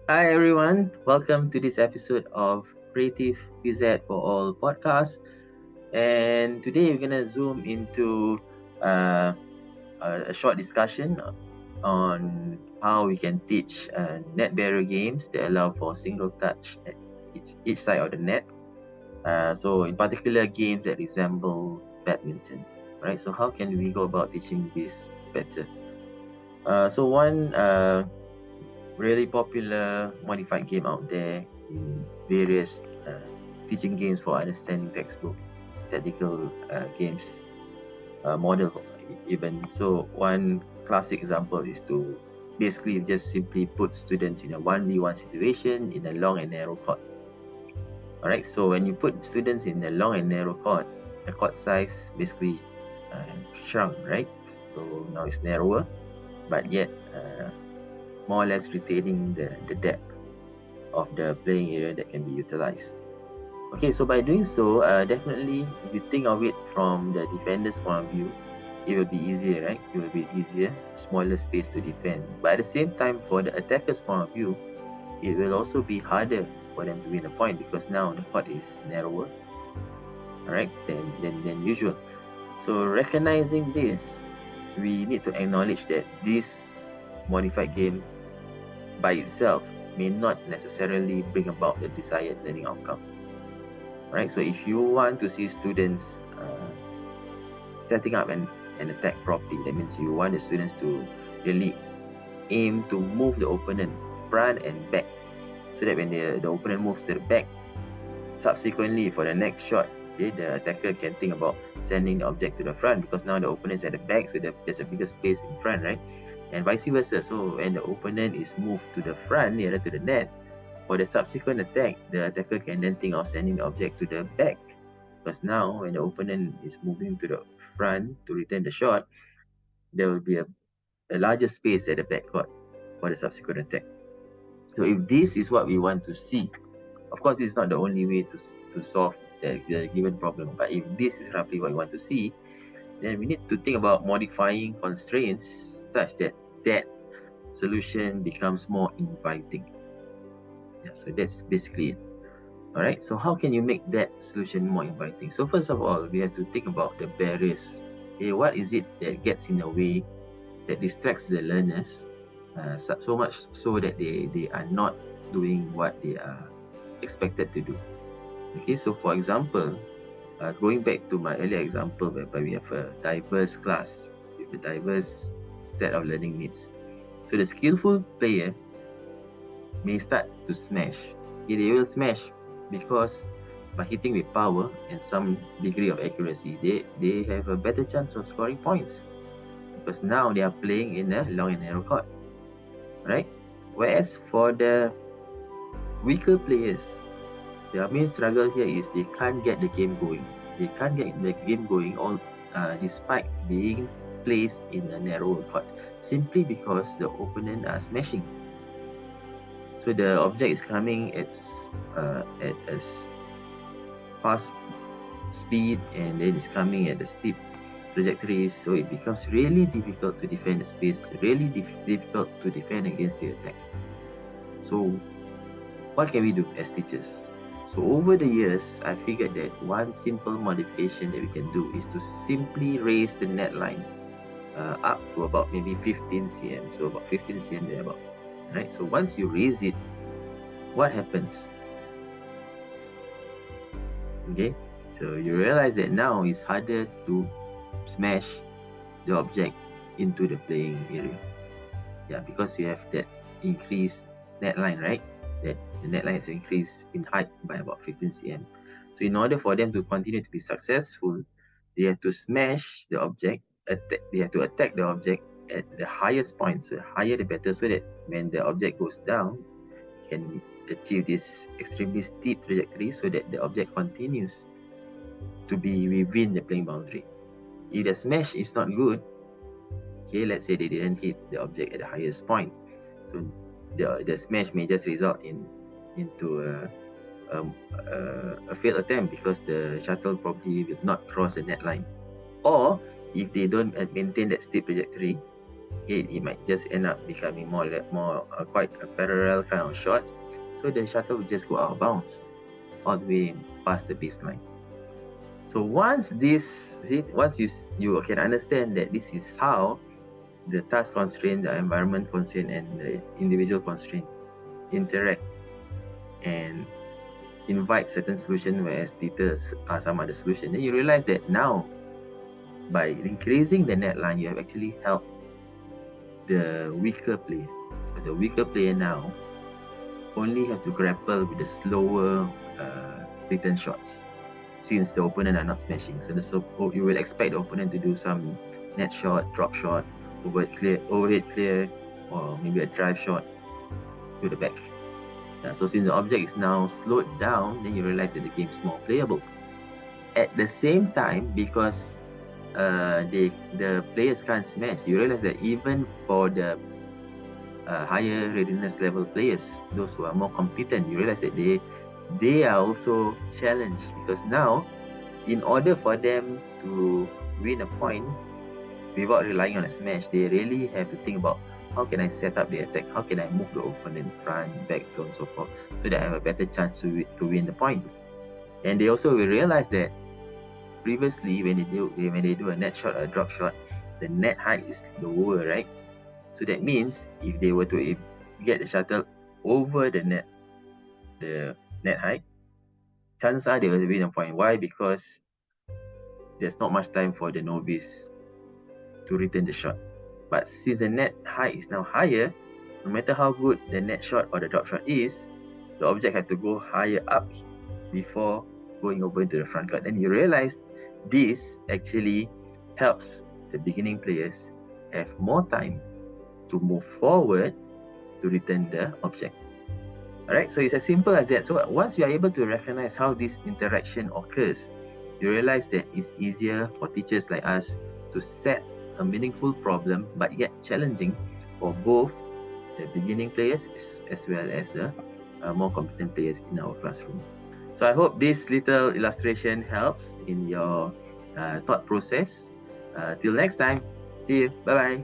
Hi everyone, welcome to this episode of Creative PZ for All podcast. And today we're gonna zoom into uh, a short discussion on how we can teach net barrier games that allow for single touch at each side of the net. So in particular, games that resemble badminton, right? So how can we go about teaching this better? So one really popular modified game out there in various teaching games for understanding textbook technical games model even. So one classic example is to basically just simply put students in a 1v1 situation in a long and narrow court. All right, so when you put students in a long and narrow court, the court size basically shrunk, right? So now it's narrower, but yet more or less retaining the depth of the playing area that can be utilized. Okay, so by doing so, definitely if you think of it from the defender's point of view, it will be easier, right? It will be easier, smaller space to defend. But at the same time, for the attacker's point of view, it will also be harder for them to win a point because now the court is narrower, all right, than usual. So recognizing this, we need to acknowledge that this modified game by itself may not necessarily bring about the desired learning outcome. Right, so if you want to see students setting up an attack properly, that means you want the students to really aim to move the opponent front and back, so that when the opponent moves to the back, subsequently for the next shot, okay, the attacker can think about sending the object to the front because now the opponent's at the back, so there's a bigger space in front, right? And vice versa. So when the opponent is moved to the front nearer to the net, for the subsequent attack, the attacker can then think of sending the object to the back. Because now, when the opponent is moving to the front to return the shot, there will be a larger space at the back court for the subsequent attack. So if this is what we want to see, of course, it's not the only way to solve the given problem. But if this is roughly what we want to see, then we need to think about modifying constraints such that that solution becomes more inviting. Yeah, so that's basically it. All right, so how can you make that solution more inviting? So first of all, we have to think about the barriers. Okay, what is it that gets in the way, that distracts the learners so much so that they are not doing what they are expected to do? Okay, so for example, going back to my earlier example whereby we have a diverse class with a diverse set of learning needs. So the skillful player may start to smash. Okay, they will smash because by hitting with power and some degree of accuracy, they have a better chance of scoring points because now they are playing in a long and narrow court, right? Whereas for the weaker players, their main struggle here is they can't get the game going. They can't get the game going all despite being placed in a narrow court simply because the opponent are smashing. So the object is coming at a fast speed and then it's coming at a steep trajectory, so it becomes really difficult to defend the space, really difficult to defend against the attack. So what can we do as teachers? So over the years, I figured that one simple modification that we can do is to simply raise the net line up to about maybe 15 cm, so about 15 cm there about, right? So once you raise it, what happens? Okay, so you realize that now it's harder to smash the object into the playing area. Yeah, because you have that increased net line, right? That the net line is increased in height by about 15 cm. So in order for them to continue to be successful, they have to smash the object, they have to attack the object at the highest point. So the higher the better, so that when the object goes down, it can achieve this extremely steep trajectory so that the object continues to be within the playing boundary. If the smash is not good, okay, let's say they didn't hit the object at the highest point, so the smash may just result into a failed attempt because the shuttle probably will not cross the net line. Or if they don't maintain that steep trajectory, Okay, it might just end up becoming more quite a parallel kind of shot. So the shuttle will just go out of bounds all the way past the baseline. So once you can understand that this is how the task constraint, the environment constraint, and the individual constraint interact and invite certain solution whereas deters some other solution, then you realize that now by increasing the net line, you have actually helped the weaker player. Because the weaker player now only have to grapple with the slower return shots, since the opponent are not smashing. So you will expect the opponent to do some net shot, drop shot, overhead clear, or maybe a drive shot to the back. So since the object is now slowed down, then you realize that the game is more playable. At the same time, because the players can't smash, you realize that even for the higher readiness level players, those who are more competent, you realize that they are also challenged, because now in order for them to win a point without relying on a smash, they really have to think about how can I set up the attack, how can I move the opponent front, back, so on and so forth, so that I have a better chance to win the point. And they also will realize that previously when they do a net shot or a drop shot, the net height is lower, right? So that means if they were to get the shuttle over the net height, chances are they will win a point. Why? Because there's not much time for the novice to return the shot. But since the net height is now higher, no matter how good the net shot or the drop shot is, the object had to go higher up before going over into the front court. And you realize this actually helps the beginning players have more time to move forward to return the object. Alright, so it's as simple as that. So once you are able to recognize how this interaction occurs, you realize that it's easier for teachers like us to set a meaningful problem, but yet challenging for both the beginning players as well as the more competent players in our classroom. So I hope this little illustration helps in your thought process. Till next time, see you. Bye-bye.